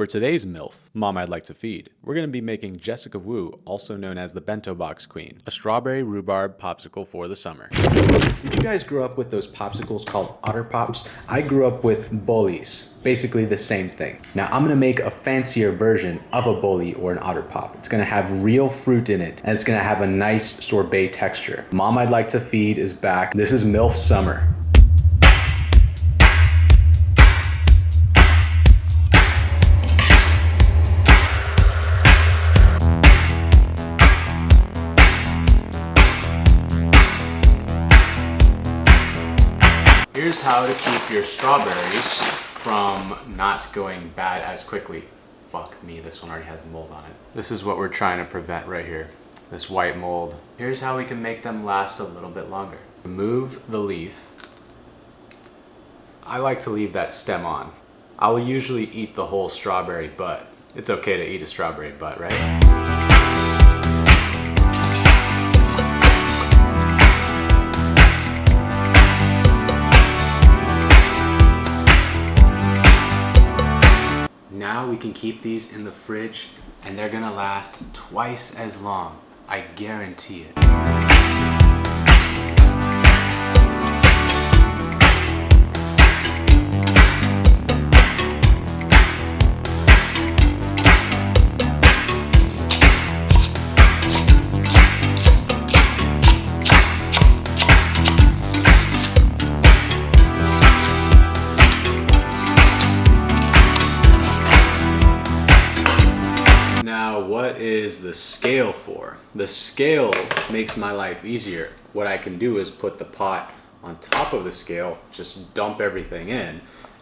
For today's MILF, Mom I'd Like to Feed, we're going to be making Jessica Wu, also known as the Bento Box Queen, a strawberry rhubarb popsicle for the summer. Did you guys grow up with those popsicles called Otter Pops? I grew up with bullies, basically the same thing. Now I'm going to make a fancier version of a bully or an Otter Pop. It's going to have real fruit in it, and it's going to have a nice sorbet texture. Mom I'd Like to Feed is back. This is MILF Summer. Here's how to keep your strawberries from not going bad as quickly. Fuck me, this one already has mold on it. This is what we're trying to prevent right here, this white mold. Here's how we can make them last a little bit longer. Remove the leaf. I like to leave that stem on. I will usually eat the whole strawberry butt. It's okay to eat a strawberry butt, right? Now we can keep these in the fridge and they're gonna last twice as long. I guarantee it. Now, what is the scale for? The scale makes my life easier. What I can do is put the pot on top of the scale, just dump everything in,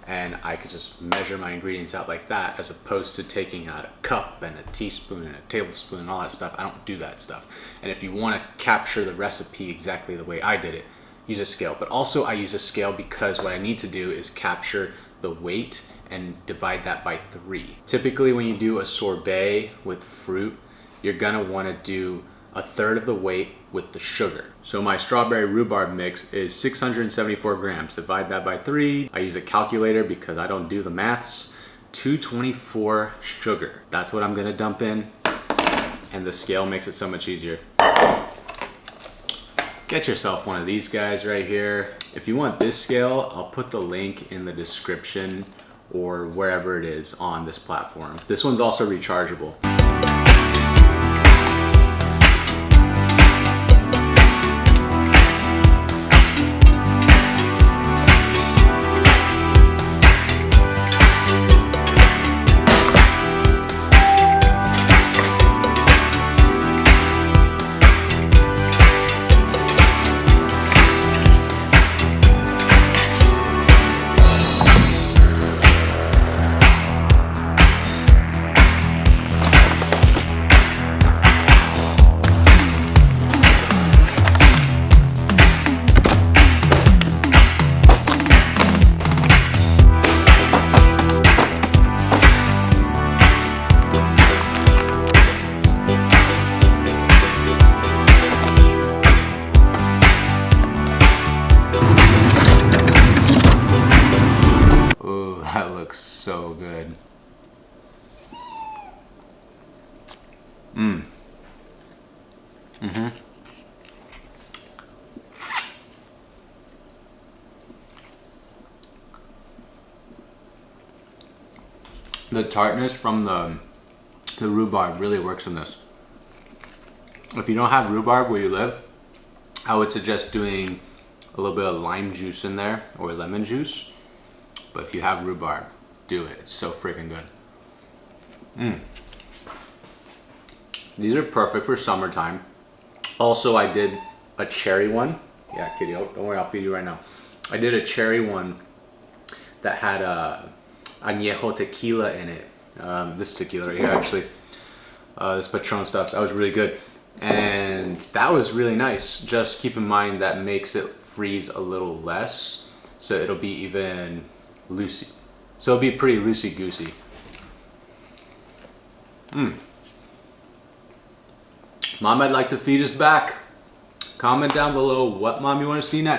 and I could just measure my ingredients out like that, as opposed to taking out a cup and a teaspoon and a tablespoon and all that stuff. I don't do that stuff. And if you want to capture the recipe exactly the way I did it, use a scale. But also I use a scale because what I need to do is capture the weight and divide that by 3. Typically when you do a sorbet with fruit, you're gonna wanna do 1/3 of the weight with the sugar. So my strawberry rhubarb mix is 674 grams. Divide that by 3. I use a calculator because I don't do the maths. 224 sugar. That's what I'm gonna dump in, and the scale makes it so much easier. Get yourself one of these guys right here. If you want this scale, I'll put the link in the description or wherever it is on this platform. This one's also rechargeable. That looks so good. The tartness from the rhubarb really works in this. If you don't have rhubarb where you live, I would suggest doing a little bit of lime juice in there or lemon juice. But if you have rhubarb, do it. It's so freaking good. These are perfect for summertime. Also, I did a cherry one. Yeah, kitty, don't worry, I'll feed you right now. I did a cherry one that had añejo tequila in it. This tequila right here, actually. This Patron stuff, that was really good. And that was really nice. Just keep in mind that makes it freeze a little less, so it'll be even loosey. So it'll be pretty loosey-goosey. Mom I'd Like to Feed is back. Comment down below what mom you want to see next.